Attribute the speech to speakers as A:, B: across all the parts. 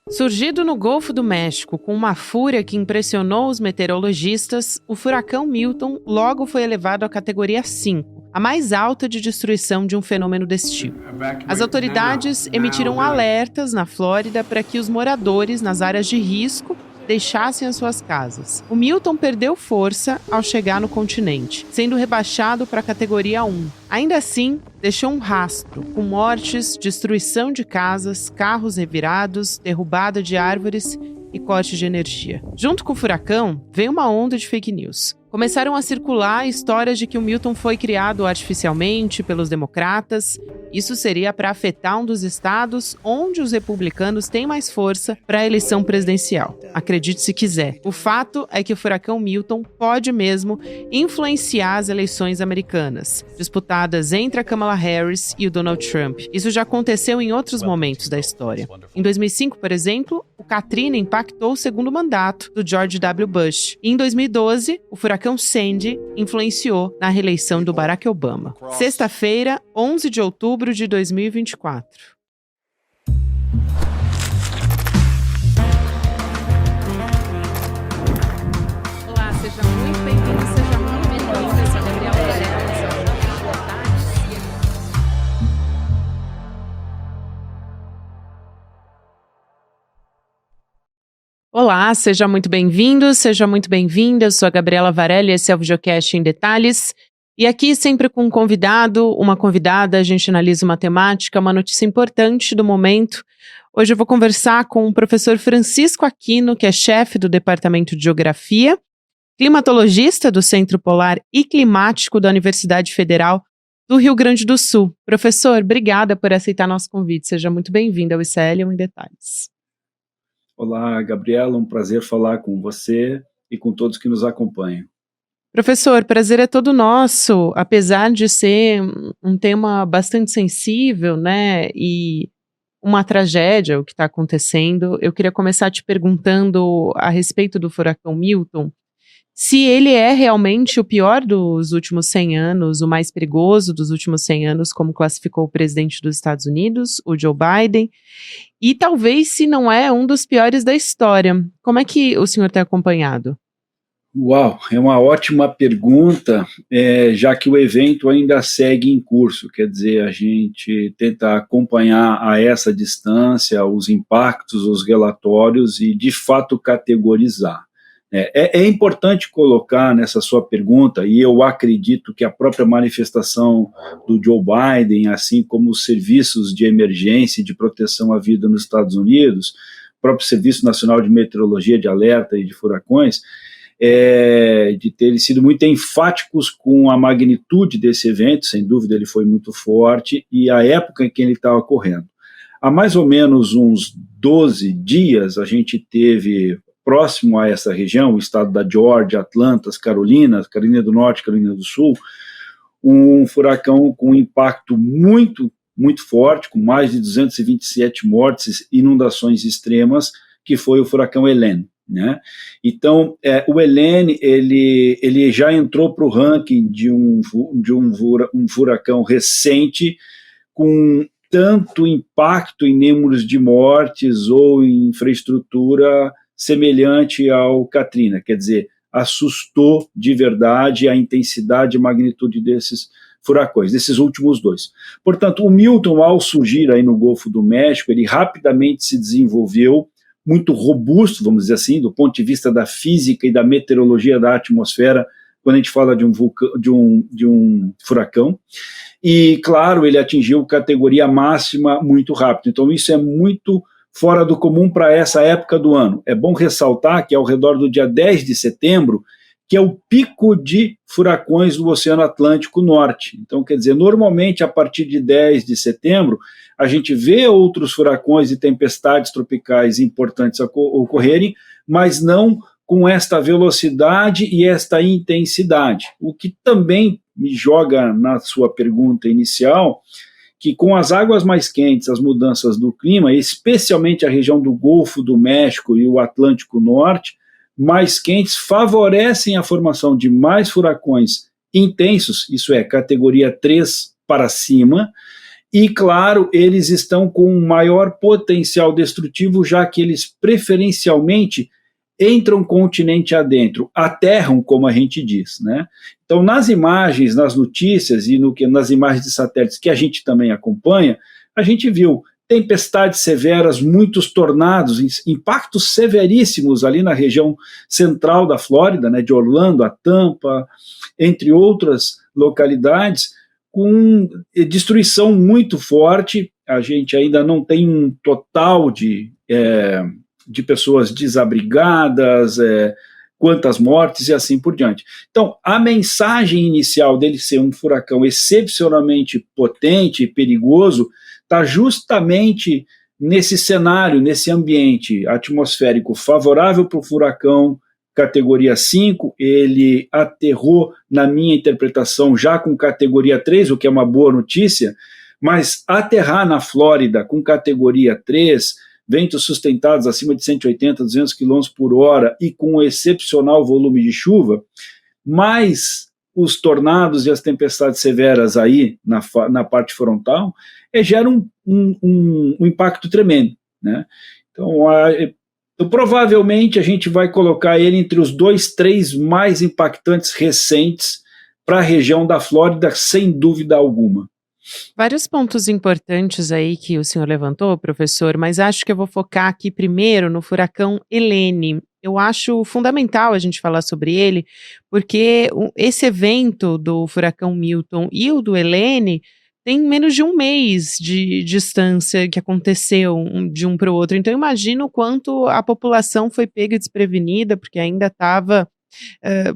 A: Surgido no Golfo do México com uma fúria que impressionou os meteorologistas, o furacão Milton logo foi elevado à categoria 5, a mais alta de destruição de um fenômeno desse tipo. As autoridades emitiram alertas na Flórida para que os moradores nas áreas de risco deixassem as suas casas. O Milton perdeu força ao chegar no continente, sendo rebaixado para a categoria 1. Ainda assim, deixou um rastro, com mortes, destruição de casas, carros revirados, derrubada de árvores e corte de energia. Junto com o furacão, veio uma onda de fake news. Começaram a circular histórias de que o Milton foi criado artificialmente pelos democratas. Isso seria para afetar um dos estados onde os republicanos têm mais força para a eleição presidencial. Acredite se quiser. O fato é que o furacão Milton pode mesmo influenciar as eleições americanas, disputadas entre a Kamala Harris e o Donald Trump. Isso já aconteceu em outros momentos da história. Em 2005, por exemplo, o Katrina impactou o segundo mandato do George W. Bush. E em 2012, o furacão Sandy influenciou na reeleição do Barack Obama. Sexta-feira, 11 de outubro de 2024. Olá, seja muito bem-vindo, seja muito bem-vindo. Eu sou a Gabriela Varela, Olá, seja muito bem-vindo, seja muito bem-vinda. Eu sou a Gabriela Varela e esse é o Videocast em Detalhes. E aqui, sempre com um convidado, uma convidada, a gente analisa uma temática, uma notícia importante do momento. Hoje eu vou conversar com o professor Francisco Aquino, que é chefe do Departamento de Geografia, climatologista do Centro Polar e Climático da Universidade Federal do Rio Grande do Sul. Professor, obrigada por aceitar nosso convite. Seja muito bem-vindo ao ICL em Detalhes.
B: Olá, Gabriela, um prazer falar com você e com todos que nos acompanham.
A: Professor, prazer é todo nosso, apesar de ser um tema bastante sensível, né, e uma tragédia o que está acontecendo. Eu queria começar te perguntando a respeito do furacão Milton, se ele é realmente o pior dos últimos 100 anos, o mais perigoso dos últimos 100 anos, como classificou o presidente dos Estados Unidos, o Joe Biden, e talvez se não é um dos piores da história. Como é que o senhor tem acompanhado?
B: Uau, é uma ótima pergunta, já que o evento ainda segue em curso, quer dizer, a gente tenta acompanhar a essa distância os impactos, os relatórios e, de fato, categorizar. É importante colocar nessa sua pergunta, e eu acredito que a própria manifestação do Joe Biden, assim como os serviços de emergência e de proteção à vida nos Estados Unidos, o próprio Serviço Nacional de Meteorologia, de Alerta e de Furacões, de terem sido muito enfáticos com a magnitude desse evento. Sem dúvida ele foi muito forte, e a época em que ele estava ocorrendo. Há mais ou menos uns 12 dias a gente teve, próximo a essa região, o estado da Geórgia, Atlanta, Carolina do Norte, Carolina do Sul, um furacão com impacto muito, muito forte, com mais de 227 mortes, inundações extremas, que foi o furacão Helene. Né? Então, o Helene ele já entrou para o ranking de um furacão recente com tanto impacto em números de mortes ou em infraestrutura semelhante ao Katrina, quer dizer, assustou de verdade a intensidade e magnitude desses furacões, desses últimos dois. Portanto, o Milton, ao surgir aí no Golfo do México, ele rapidamente se desenvolveu, muito robusto, vamos dizer assim, do ponto de vista da física e da meteorologia da atmosfera, quando a gente fala de um furacão. E, claro, ele atingiu categoria máxima muito rápido. Então, isso é muito fora do comum para essa época do ano. É bom ressaltar que ao redor do dia 10 de setembro, que é o pico de furacões do Oceano Atlântico Norte. Então, quer dizer, normalmente, a partir de 10 de setembro, a gente vê outros furacões e tempestades tropicais importantes ocorrerem, mas não com esta velocidade e esta intensidade. O que também me joga na sua pergunta inicial, que com as águas mais quentes, as mudanças do clima, especialmente a região do Golfo do México e o Atlântico Norte, mais quentes favorecem a formação de mais furacões intensos, isso é, categoria 3 para cima, E, claro, eles estão com um maior potencial destrutivo, já que eles preferencialmente entram continente adentro, aterram, como a gente diz, né? Então, nas imagens, nas notícias e nas imagens de satélites que a gente também acompanha, a gente viu tempestades severas, muitos tornados, impactos severíssimos ali na região central da Flórida, né, de Orlando a Tampa, entre outras localidades, com destruição muito forte. A gente ainda não tem um total de pessoas desabrigadas, quantas mortes e assim por diante. Então, a mensagem inicial dele ser um furacão excepcionalmente potente e perigoso está justamente nesse cenário, nesse ambiente atmosférico favorável para o furacão, categoria 5, ele aterrou, na minha interpretação, já com categoria 3, o que é uma boa notícia, mas aterrar na Flórida com categoria 3, ventos sustentados acima de 180, 200 km por hora e com um excepcional volume de chuva, mais os tornados e as tempestades severas aí na parte frontal, geram um impacto tremendo, né? Então, provavelmente a gente vai colocar ele entre os 2, 3 mais impactantes recentes para a região da Flórida, sem dúvida alguma.
A: Vários pontos importantes aí que o senhor levantou, professor, mas acho que eu vou focar aqui primeiro no furacão Helene. Eu acho fundamental a gente falar sobre ele, porque esse evento do furacão Milton e o do Helene tem menos de um mês de distância que aconteceu de um para o outro. Então, imagino o quanto a população foi pega desprevenida, porque ainda estava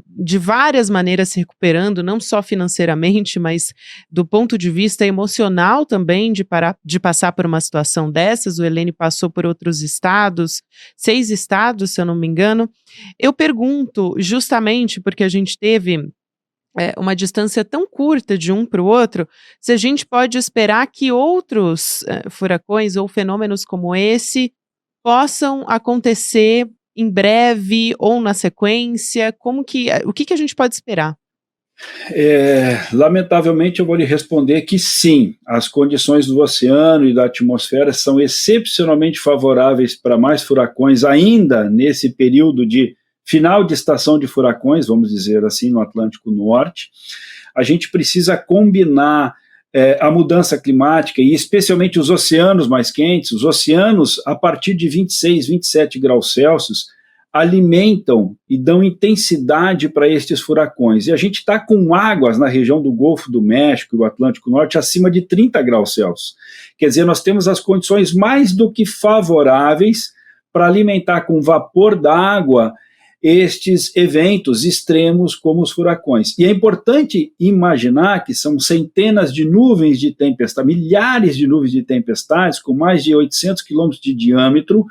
A: de várias maneiras se recuperando, não só financeiramente, mas do ponto de vista emocional também, de passar por uma situação dessas. O Helene passou por outros estados, 6 estados, se eu não me engano. Eu pergunto, justamente porque a gente teve uma distância tão curta de um para o outro, se a gente pode esperar que outros furacões ou fenômenos como esse possam acontecer em breve ou na sequência. O que a gente pode esperar?
B: Lamentavelmente eu vou lhe responder que sim, as condições do oceano e da atmosfera são excepcionalmente favoráveis para mais furacões ainda nesse período de final de estação de furacões, vamos dizer assim, no Atlântico Norte. A gente precisa combinar a mudança climática e especialmente os oceanos mais quentes. Os oceanos, a partir de 26, 27 graus Celsius, alimentam e dão intensidade para estes furacões. E a gente está com águas na região do Golfo do México e do Atlântico Norte acima de 30 graus Celsius. Quer dizer, nós temos as condições mais do que favoráveis para alimentar com vapor d'água estes eventos extremos como os furacões. E é importante imaginar que são centenas de nuvens de tempestade, milhares de nuvens de tempestades, com mais de 800 quilômetros de diâmetro,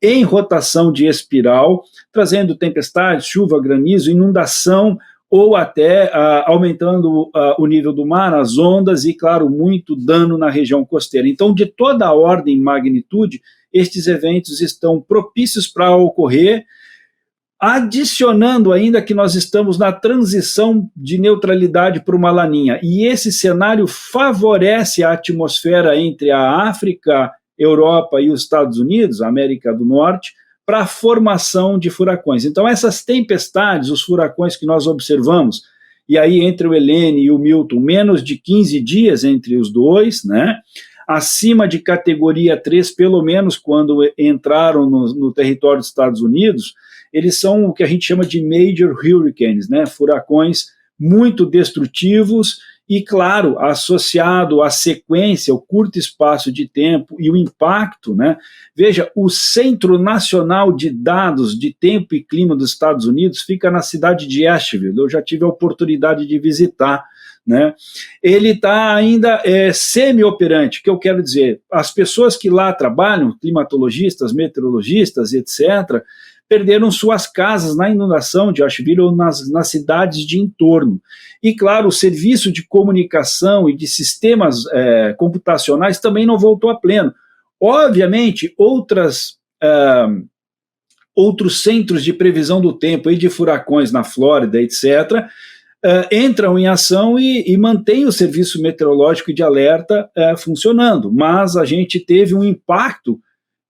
B: em rotação de espiral, trazendo tempestades, chuva, granizo, inundação, ou até aumentando o nível do mar, as ondas e, claro, muito dano na região costeira. Então, de toda a ordem e magnitude, estes eventos estão propícios para ocorrer, adicionando ainda que nós estamos na transição de neutralidade para uma laninha. E esse cenário favorece a atmosfera entre a África, Europa e os Estados Unidos, a América do Norte, para a formação de furacões. Então, essas tempestades, os furacões que nós observamos, e aí entre o Helene e o Milton, menos de 15 dias entre os dois, né? Acima de categoria 3, pelo menos quando entraram no território dos Estados Unidos, eles são o que a gente chama de major hurricanes, né? Furacões muito destrutivos e, claro, associado à sequência, o curto espaço de tempo e o impacto, né? Veja, o Centro Nacional de Dados de Tempo e Clima dos Estados Unidos fica na cidade de Asheville. Eu já tive a oportunidade de visitar, né? Ele está ainda semi-operante, que eu quero dizer, as pessoas que lá trabalham, climatologistas, meteorologistas, etc., perderam suas casas na inundação de Asheville ou nas cidades de entorno. E, claro, o serviço de comunicação e de sistemas computacionais também não voltou a pleno. Obviamente, outros centros de previsão do tempo e de furacões na Flórida, etc., entram em ação e mantêm o serviço meteorológico de alerta funcionando. Mas a gente teve um impacto,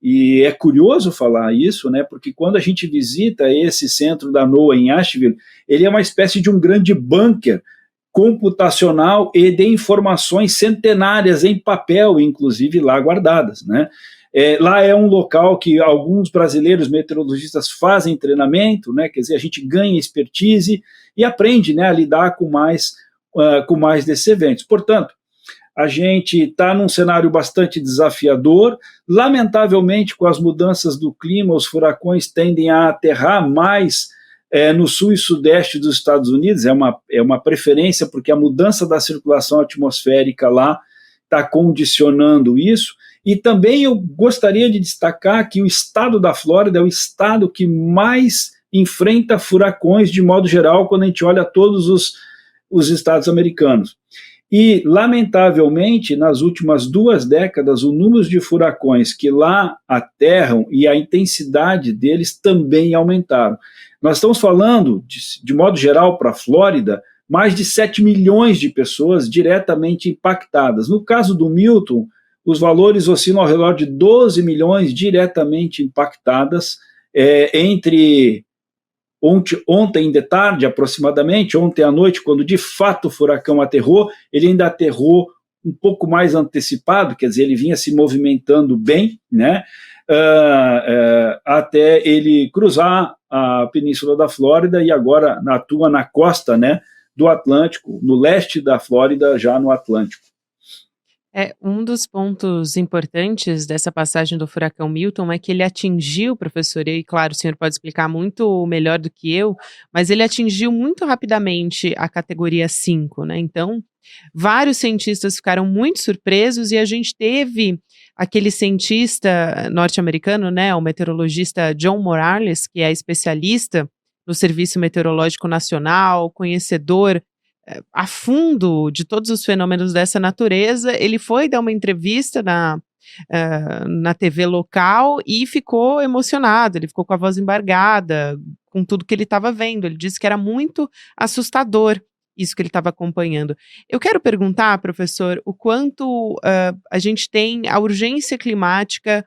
B: e é curioso falar isso, né, porque quando a gente visita esse centro da NOAA em Asheville, ele é uma espécie de um grande bunker computacional e de informações centenárias em papel, inclusive lá guardadas, né? Lá é um local que alguns brasileiros meteorologistas fazem treinamento, né? Quer dizer, a gente ganha expertise e aprende, né, a lidar com mais desses eventos. Portanto, a gente está num cenário bastante desafiador. Lamentavelmente, com as mudanças do clima, os furacões tendem a aterrar mais no sul e sudeste dos Estados Unidos. É uma preferência, porque a mudança da circulação atmosférica lá está condicionando isso. E também eu gostaria de destacar que o estado da Flórida é o estado que mais enfrenta furacões de modo geral, quando a gente olha todos os estados americanos. E, lamentavelmente, nas últimas 2 décadas, o número de furacões que lá aterram e a intensidade deles também aumentaram. Nós estamos falando, de modo geral, para a Flórida, mais de 7 milhões de pessoas diretamente impactadas. No caso do Milton, os valores oscilam ao redor de 12 milhões diretamente impactadas entre ontem de tarde, aproximadamente, ontem à noite, quando de fato o furacão aterrou. Ele ainda aterrou um pouco mais antecipado, quer dizer, ele vinha se movimentando bem, né, até ele cruzar a península da Flórida e agora atua na costa, né, do Atlântico, no leste da Flórida, já no Atlântico.
A: Um dos pontos importantes dessa passagem do furacão Milton é que ele atingiu, professor, e claro, o senhor pode explicar muito melhor do que eu, mas ele atingiu muito rapidamente a categoria 5, né? Então, vários cientistas ficaram muito surpresos e a gente teve aquele cientista norte-americano, né, o meteorologista John Morales, que é especialista no Serviço Meteorológico Nacional, conhecedor a fundo de todos os fenômenos dessa natureza. Ele foi dar uma entrevista na TV local e ficou emocionado, ele ficou com a voz embargada, com tudo que ele estava vendo. Ele disse que era muito assustador isso que ele estava acompanhando. Eu quero perguntar, professor, o quanto a gente tem a urgência climática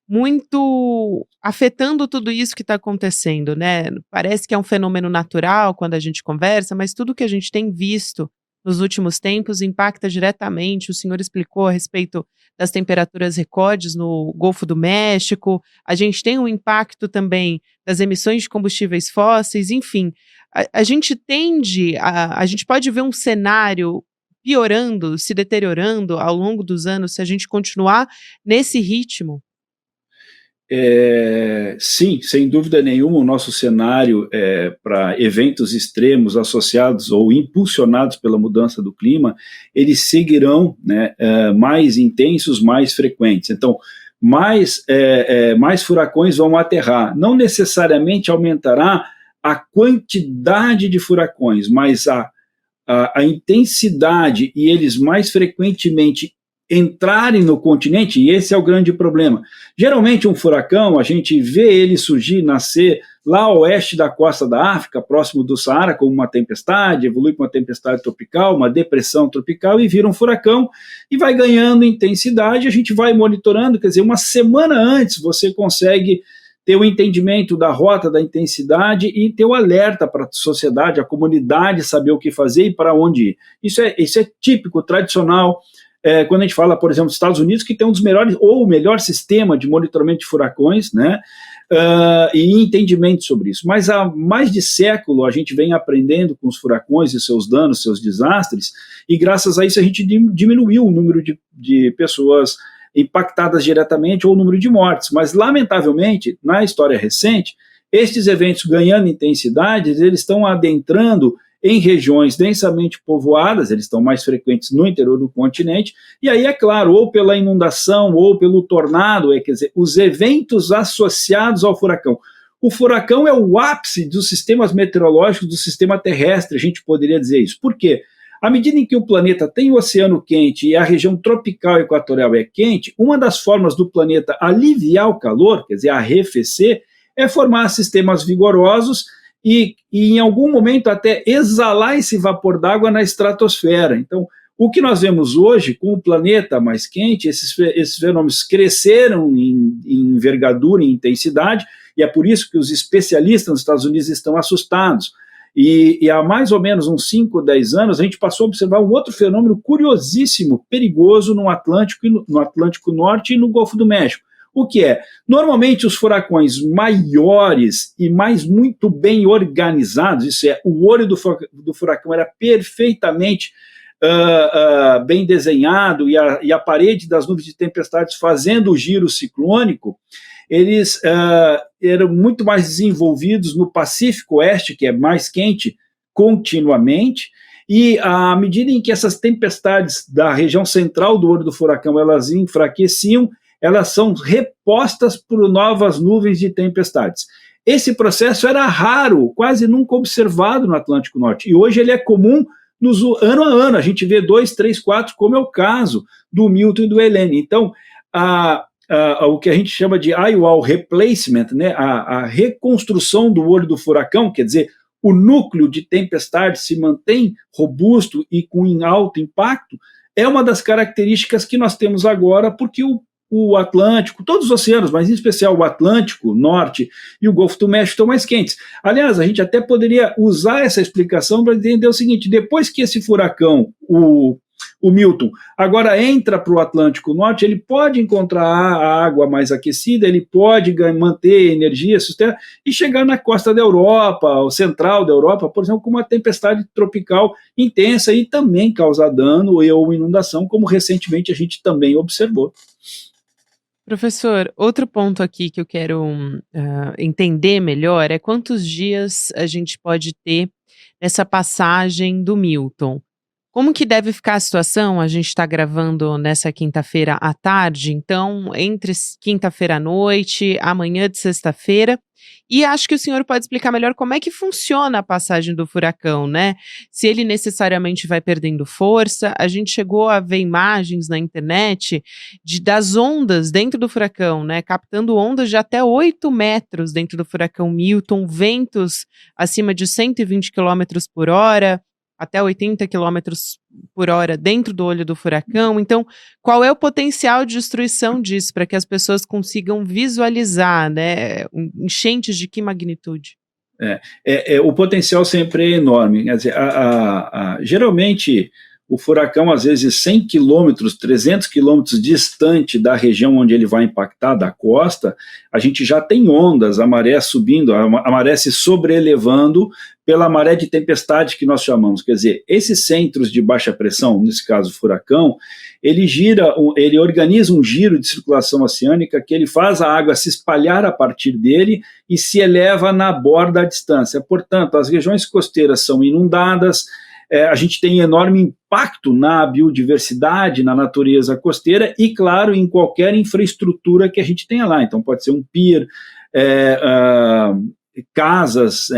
A: muito afetando tudo isso que está acontecendo, né? Parece que é um fenômeno natural quando a gente conversa, mas tudo que a gente tem visto nos últimos tempos impacta diretamente. O senhor explicou a respeito das temperaturas recordes no Golfo do México, a gente tem um impacto também das emissões de combustíveis fósseis, enfim. A gente a gente pode ver um cenário piorando, se deteriorando ao longo dos anos, se a gente continuar nesse ritmo?
B: Sim, sem dúvida nenhuma, o nosso cenário para eventos extremos associados ou impulsionados pela mudança do clima, eles seguirão, né, mais intensos, mais frequentes. Então, mais furacões vão aterrar. Não necessariamente aumentará a quantidade de furacões, mas a intensidade e eles mais frequentemente entrarem no continente, e esse é o grande problema. Geralmente um furacão, a gente vê ele surgir, nascer lá ao oeste da costa da África, próximo do Saara, como uma tempestade, evolui para uma tempestade tropical, uma depressão tropical e vira um furacão e vai ganhando intensidade. A gente vai monitorando, quer dizer, uma semana antes você consegue ter o entendimento da rota, da intensidade e ter o alerta para a sociedade, a comunidade saber o que fazer e para onde ir. Isso é típico, tradicional. Quando a gente fala, por exemplo, dos Estados Unidos, que tem um dos melhores, ou o melhor sistema de monitoramento de furacões, né, e entendimento sobre isso. Mas há mais de século a gente vem aprendendo com os furacões e seus danos, seus desastres, e graças a isso a gente diminuiu o número de pessoas impactadas diretamente ou o número de mortes. Mas, lamentavelmente, na história recente, estes eventos ganhando intensidade, eles estão adentrando em regiões densamente povoadas, eles estão mais frequentes no interior do continente, e aí, é claro, ou pela inundação, ou pelo tornado, quer dizer, os eventos associados ao furacão. O furacão é o ápice dos sistemas meteorológicos do sistema terrestre, a gente poderia dizer isso. Por quê? À medida em que o planeta tem o oceano quente e a região tropical equatorial é quente, uma das formas do planeta aliviar o calor, quer dizer, arrefecer, é formar sistemas vigorosos e em algum momento até exalar esse vapor d'água na estratosfera. Então, o que nós vemos hoje, com o planeta mais quente, esses fenômenos cresceram em envergadura e intensidade, e é por isso que os especialistas nos Estados Unidos estão assustados. E há mais ou menos uns 5 ou 10 anos, a gente passou a observar um outro fenômeno curiosíssimo, perigoso no Atlântico Norte e no Golfo do México. O que é? Normalmente os furacões maiores e muito bem organizados, isso é, o olho do furacão era perfeitamente bem desenhado e a parede das nuvens de tempestades fazendo o giro ciclônico, eles eram muito mais desenvolvidos no Pacífico Oeste, que é mais quente continuamente, e à medida em que essas tempestades da região central do olho do furacão elas enfraqueciam, elas são repostas por novas nuvens de tempestades. Esse processo era raro, quase nunca observado no Atlântico Norte, e hoje ele é comum ano a ano, a gente vê 2, 3, 4, como é o caso do Milton e do Helene. Então, o que a gente chama de eye-wall replacement, né, a reconstrução do olho do furacão, quer dizer, o núcleo de tempestade se mantém robusto e com alto impacto, é uma das características que nós temos agora, porque o Atlântico, todos os oceanos, mas em especial o Atlântico Norte e o Golfo do México estão mais quentes. Aliás, a gente até poderia usar essa explicação para entender o seguinte: depois que esse furacão, o Milton, agora entra para o Atlântico Norte, ele pode encontrar a água mais aquecida, ele pode manter energia sustenta, e chegar na costa da Europa, ou central da Europa, por exemplo, com uma tempestade tropical intensa e também causar dano ou inundação, como recentemente a gente também observou.
A: Professor, outro ponto aqui que eu quero entender melhor é quantos dias a gente pode ter nessa passagem do Milton. Como que deve ficar a situação? A gente está gravando nessa quinta-feira à tarde, então entre quinta-feira à noite, amanhã de sexta-feira, e acho que o senhor pode explicar melhor como é que funciona a passagem do furacão, né? Se ele necessariamente vai perdendo força. A gente chegou a ver imagens na internet das ondas dentro do furacão, né? Captando ondas de até 8 metros dentro do furacão Milton, ventos acima de 120 quilômetros por hora, até 80 quilômetros por hora dentro do olho do furacão. Então, qual é o potencial de destruição disso, para que as pessoas consigam visualizar, né? Enchentes de que magnitude?
B: O potencial sempre é enorme. Quer dizer, geralmente, o furacão, às vezes, 100 quilômetros, 300 quilômetros distante da região onde ele vai impactar, da costa, a gente já tem ondas, a maré subindo, a maré se sobrelevando pela maré de tempestade que nós chamamos. Quer dizer, esses centros de baixa pressão, nesse caso o furacão, ele organiza um giro de circulação oceânica que ele faz a água se espalhar a partir dele e se eleva na borda à distância. Portanto, as regiões costeiras são inundadas, a gente tem enorme impacto na biodiversidade, na natureza costeira e, claro, em qualquer infraestrutura que a gente tenha lá. Então, pode ser um pier, casas,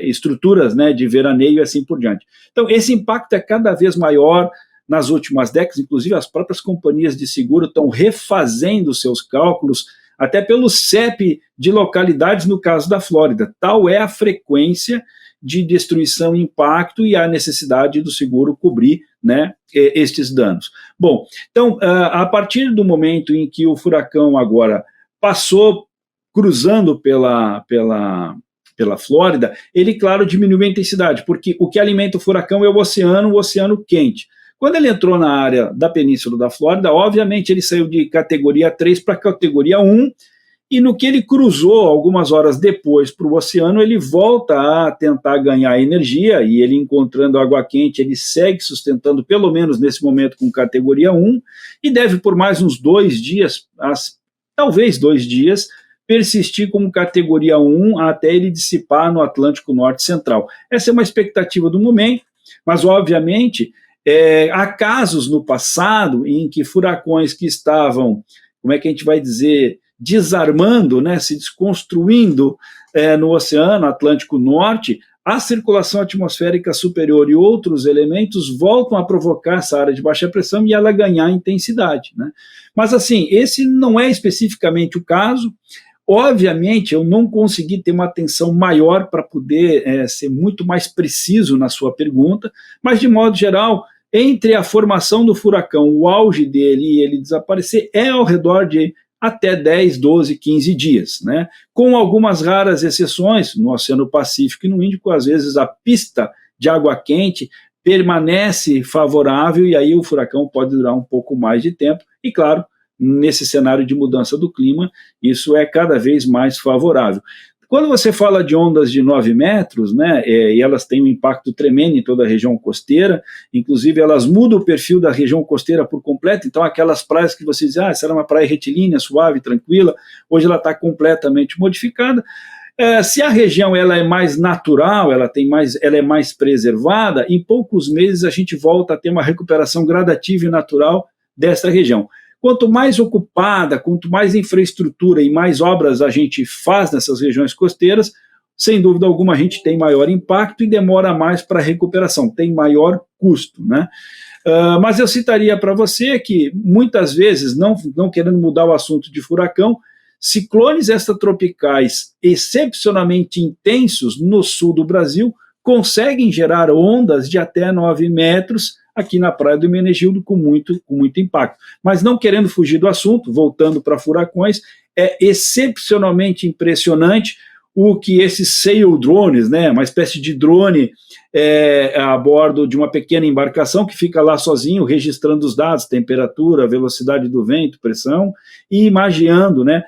B: estruturas, né, de veraneio e assim por diante. Então, esse impacto é cada vez maior nas últimas décadas. Inclusive, as próprias companhias de seguro estão refazendo seus cálculos, até pelo CEP de localidades, no caso da Flórida. Tal é a frequência de destruição e impacto e a necessidade do seguro cobrir, né, estes danos. Bom, então, a partir do momento em que o furacão agora passou cruzando pela Flórida, ele, claro, diminuiu a intensidade, porque o que alimenta o furacão é o oceano quente. Quando ele entrou na área da Península da Flórida, obviamente ele saiu de categoria 3 para categoria 1, e no que ele cruzou algumas horas depois para o oceano, ele volta a tentar ganhar energia, e ele, encontrando água quente, ele segue sustentando, pelo menos nesse momento, com categoria 1, e deve por mais uns 2 dias, talvez 2 dias, persistir como categoria 1 até ele dissipar no Atlântico Norte Central. Essa é uma expectativa do momento, mas obviamente há casos no passado em que furacões que estavam, como é que a gente vai dizer, desarmando, né, se desconstruindo no Oceano Atlântico Norte, a circulação atmosférica superior e outros elementos voltam a provocar essa área de baixa pressão e ela ganhar intensidade, né? Mas assim, esse não é especificamente o caso. Obviamente, eu não consegui ter uma atenção maior para poder ser muito mais preciso na sua pergunta, mas, de modo geral, entre a formação do furacão, o auge dele e ele desaparecer, é ao redor de até 10, 12, 15 dias, né? Com algumas raras exceções, no Oceano Pacífico e no Índico, às vezes a pista de água quente permanece favorável e aí o furacão pode durar um pouco mais de tempo, e claro, nesse cenário de mudança do clima, isso é cada vez mais favorável. Quando você fala de ondas de 9 metros, né, e elas têm um impacto tremendo em toda a região costeira, inclusive elas mudam o perfil da região costeira por completo, então aquelas praias que você diz, essa era uma praia retilínea, suave, tranquila, hoje ela está completamente modificada. Se a região ela é mais natural, ela é mais preservada, em poucos meses a gente volta a ter uma recuperação gradativa e natural dessa região. Quanto mais ocupada, quanto mais infraestrutura e mais obras a gente faz nessas regiões costeiras, sem dúvida alguma a gente tem maior impacto e demora mais para a recuperação, tem maior custo, né? Mas eu citaria para você que muitas vezes, não querendo mudar o assunto de furacão, ciclones extratropicais excepcionalmente intensos no sul do Brasil conseguem gerar ondas de até 9 metros aqui na Praia do Hermenegildo com muito impacto. Mas não querendo fugir do assunto, voltando para furacões, é excepcionalmente impressionante o que esses sail drones, né, uma espécie de drone a bordo de uma pequena embarcação que fica lá sozinho, registrando os dados, temperatura, velocidade do vento, pressão, e imaginando, né,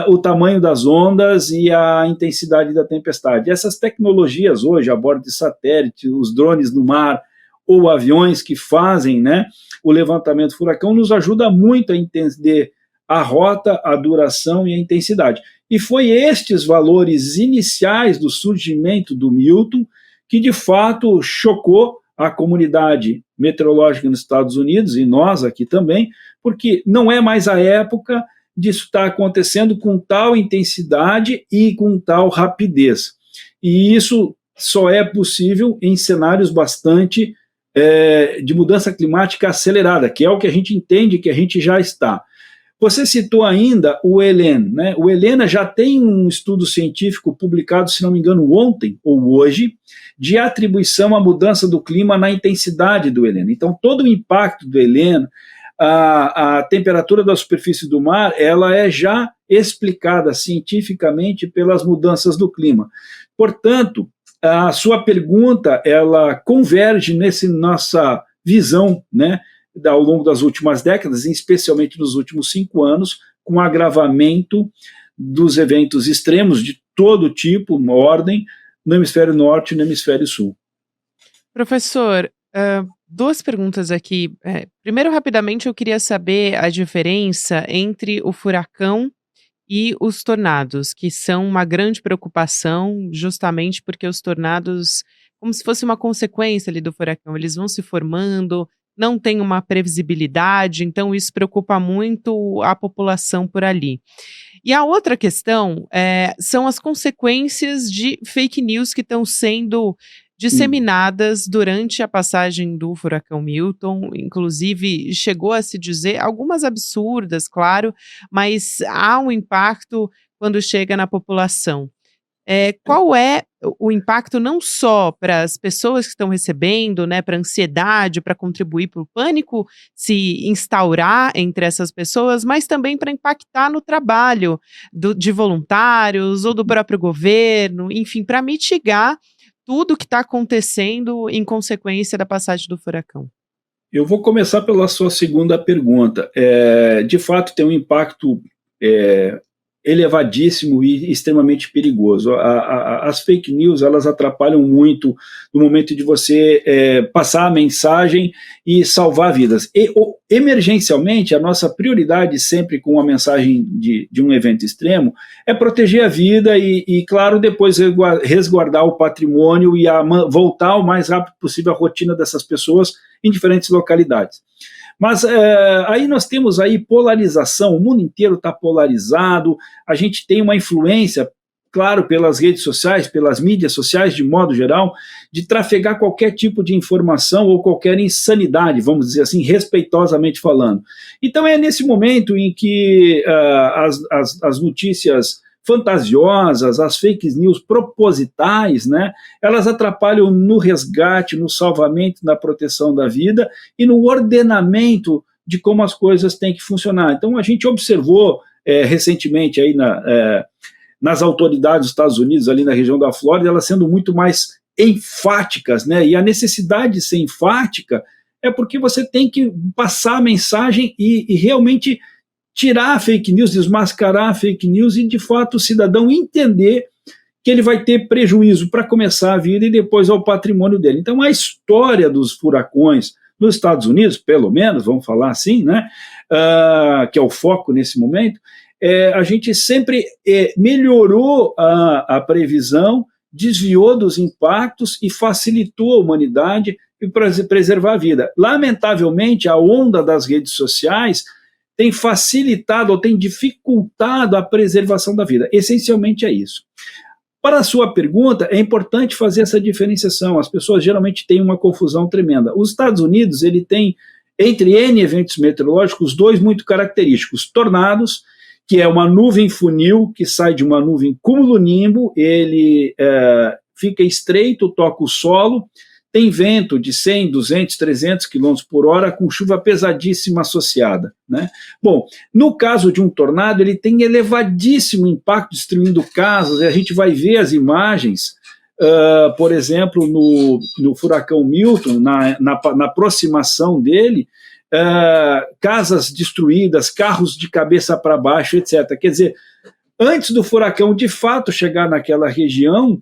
B: o tamanho das ondas e a intensidade da tempestade. Essas tecnologias hoje, a bordo de satélite, os drones no mar, ou aviões que fazem, né, o levantamento do furacão, nos ajuda muito a entender a rota, a duração e a intensidade. E foi estes valores iniciais do surgimento do Milton que, de fato, chocou a comunidade meteorológica nos Estados Unidos, e nós aqui também, porque não é mais a época disso estar acontecendo com tal intensidade e com tal rapidez. E isso só é possível em cenários bastante de mudança climática acelerada, que é o que a gente entende que a gente já está. Você citou ainda o Helena, né? O Helena já tem um estudo científico publicado, se não me engano, ontem ou hoje, de atribuição à mudança do clima na intensidade do Helena. Então, todo o impacto do Helena, a temperatura da superfície do mar, ela é já explicada cientificamente pelas mudanças do clima. Portanto, a sua pergunta, ela converge nessa nossa visão, né, ao longo das últimas décadas, especialmente nos últimos 5 anos, com o agravamento dos eventos extremos de todo tipo, uma ordem, no hemisfério norte e no hemisfério sul.
A: Professor, 2 perguntas aqui. Primeiro, rapidamente, eu queria saber a diferença entre o furacão e os tornados, que são uma grande preocupação, justamente porque os tornados, como se fosse uma consequência ali do furacão, eles vão se formando, não tem uma previsibilidade, então isso preocupa muito a população por ali. E a outra questão são as consequências de fake news que estão sendo disseminadas durante a passagem do furacão Milton, inclusive chegou a se dizer, algumas absurdas, claro, mas há um impacto quando chega na população. Qual é o impacto não só para as pessoas que estão recebendo, né, para a ansiedade, para contribuir para o pânico se instaurar entre essas pessoas, mas também para impactar no trabalho de voluntários ou do próprio governo, enfim, para mitigar tudo que está acontecendo em consequência da passagem do furacão?
B: Eu vou começar pela sua segunda pergunta. De fato, tem um impacto elevadíssimo e extremamente perigoso. As fake news, elas atrapalham muito no momento de você passar a mensagem e salvar vidas. Emergencialmente, a nossa prioridade sempre com a mensagem de um evento extremo é proteger a vida e claro, depois resguardar o patrimônio e voltar o mais rápido possível à rotina dessas pessoas em diferentes localidades. Mas aí nós temos aí polarização, o mundo inteiro está polarizado, a gente tem uma influência, claro, pelas redes sociais, pelas mídias sociais de modo geral, de trafegar qualquer tipo de informação ou qualquer insanidade, vamos dizer assim, respeitosamente falando. Então é nesse momento em que as notícias fantasiosas, as fake news propositais, né, elas atrapalham no resgate, no salvamento, na proteção da vida e no ordenamento de como as coisas têm que funcionar. Então, a gente observou recentemente aí nas autoridades dos Estados Unidos, ali na região da Flórida, elas sendo muito mais enfáticas, né? E a necessidade de ser enfática é porque você tem que passar a mensagem e realmente tirar a fake news, desmascarar a fake news e, de fato, o cidadão entender que ele vai ter prejuízo para começar a vida e depois ao patrimônio dele. Então, a história dos furacões nos Estados Unidos, pelo menos, vamos falar assim, né, que é o foco nesse momento, a gente sempre melhorou a previsão, desviou dos impactos e facilitou a humanidade para preservar a vida. Lamentavelmente, a onda das redes sociais tem facilitado ou tem dificultado a preservação da vida. Essencialmente é isso. Para a sua pergunta, é importante fazer essa diferenciação. As pessoas geralmente têm uma confusão tremenda. Os Estados Unidos, ele tem, entre N eventos meteorológicos, 2 muito característicos. Tornados, que é uma nuvem funil que sai de uma nuvem cúmulo-nimbo, ele fica estreito, toca o solo, tem vento de 100, 200, 300 km por hora, com chuva pesadíssima associada, né? Bom, no caso de um tornado, ele tem elevadíssimo impacto destruindo casas, e a gente vai ver as imagens, por exemplo, no furacão Milton, na aproximação dele, casas destruídas, carros de cabeça para baixo, etc. Quer dizer, antes do furacão de fato chegar naquela região,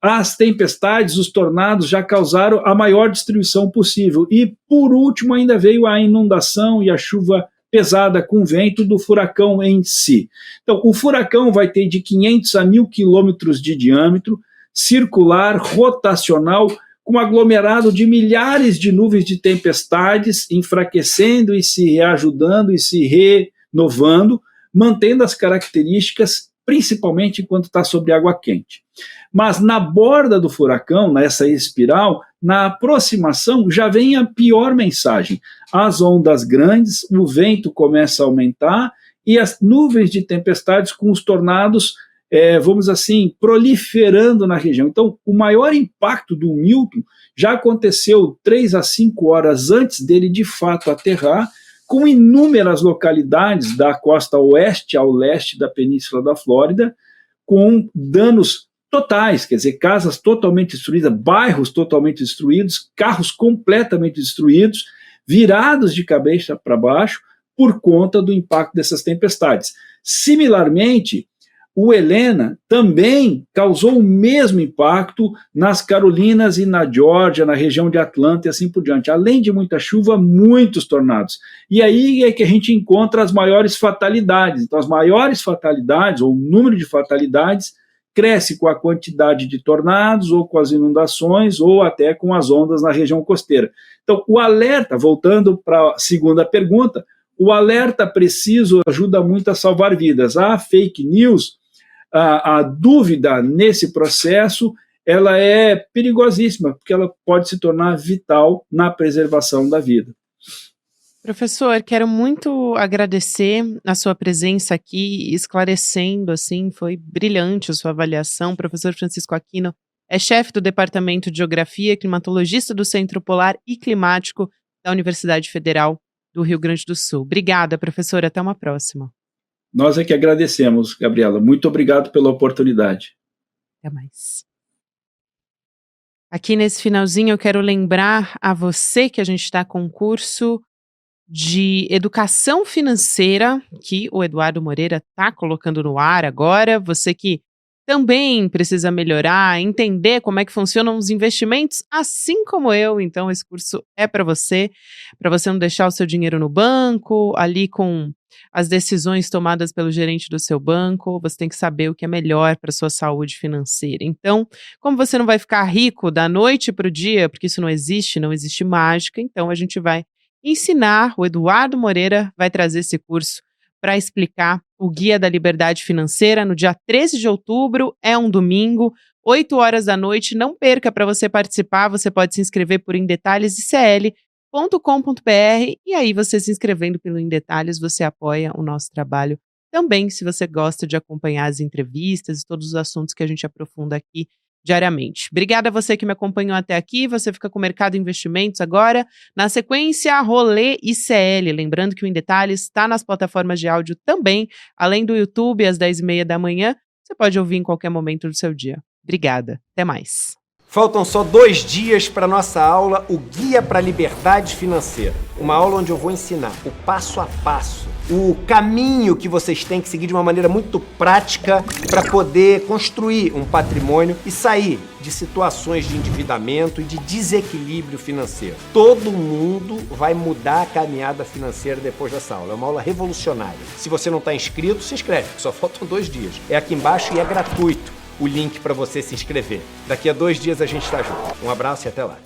B: as tempestades, os tornados já causaram a maior destruição possível. E, por último, ainda veio a inundação e a chuva pesada com vento do furacão em si. Então, o furacão vai ter de 500 a 1.000 quilômetros de diâmetro, circular, rotacional, com um aglomerado de milhares de nuvens de tempestades, enfraquecendo e se reajudando e se renovando, mantendo as características, principalmente enquanto está sobre água quente. Mas na borda do furacão, nessa espiral, na aproximação, já vem a pior mensagem. As ondas grandes, o vento começa a aumentar e as nuvens de tempestades com os tornados, vamos assim, proliferando na região. Então, o maior impacto do Milton já aconteceu 3 a 5 horas antes dele de fato aterrar, com inúmeras localidades da costa oeste ao leste da Península da Flórida, com danos totais, quer dizer, casas totalmente destruídas, bairros totalmente destruídos, carros completamente destruídos, virados de cabeça para baixo por conta do impacto dessas tempestades. Similarmente, o Helena também causou o mesmo impacto nas Carolinas e na Geórgia, na região de Atlanta e assim por diante. Além de muita chuva, muitos tornados. E aí é que a gente encontra as maiores fatalidades. Então, as maiores fatalidades, ou o número de fatalidades, cresce com a quantidade de tornados, ou com as inundações, ou até com as ondas na região costeira. Então, o alerta, voltando para a segunda pergunta, o alerta preciso ajuda muito a salvar vidas. A fake news, a dúvida nesse processo, ela é perigosíssima, porque ela pode se tornar vital na preservação da vida.
A: Professor, quero muito agradecer a sua presença aqui, esclarecendo, assim, foi brilhante a sua avaliação. Professor Francisco Aquino é chefe do Departamento de Geografia e Climatologista do Centro Polar e Climático da Universidade Federal do Rio Grande do Sul. Obrigada, professor, até uma próxima.
B: Nós é que agradecemos, Gabriela. Muito obrigado pela oportunidade.
A: Até mais. Aqui nesse finalzinho eu quero lembrar a você que a gente está com um curso de educação financeira que o Eduardo Moreira está colocando no ar agora. Você que também precisa melhorar, entender como é que funcionam os investimentos, assim como eu. Então, esse curso é para você não deixar o seu dinheiro no banco, ali com as decisões tomadas pelo gerente do seu banco. Você tem que saber o que é melhor para a sua saúde financeira. Então, como você não vai ficar rico da noite para o dia, porque isso não existe mágica, então a gente vai ensinar, o Eduardo Moreira vai trazer esse curso para explicar o Guia da Liberdade Financeira no dia 13 de outubro, é um domingo, 8 horas da noite. Não perca, para você participar, você pode se inscrever por indetalhesicl.com.br e aí você se inscrevendo pelo Em Detalhes, você apoia o nosso trabalho Também, se você gosta de acompanhar as entrevistas e todos os assuntos que a gente aprofunda aqui diariamente. Obrigada a você que me acompanhou até aqui. Você fica com o Mercado Investimentos agora. Na sequência, Rolê ICL. Lembrando que o Em Detalhes está nas plataformas de áudio também, além do YouTube, às 10h30 da manhã. Você pode ouvir em qualquer momento do seu dia. Obrigada. Até mais.
C: Faltam só 2 dias para nossa aula, o Guia para a Liberdade Financeira. Uma aula onde eu vou ensinar o passo a passo, o caminho que vocês têm que seguir de uma maneira muito prática para poder construir um patrimônio e sair de situações de endividamento e de desequilíbrio financeiro. Todo mundo vai mudar a caminhada financeira depois dessa aula. É uma aula revolucionária. Se você não está inscrito, se inscreve, só faltam 2 dias. É aqui embaixo e é gratuito o link para você se inscrever. Daqui a 2 dias a gente está junto. Um abraço e até lá.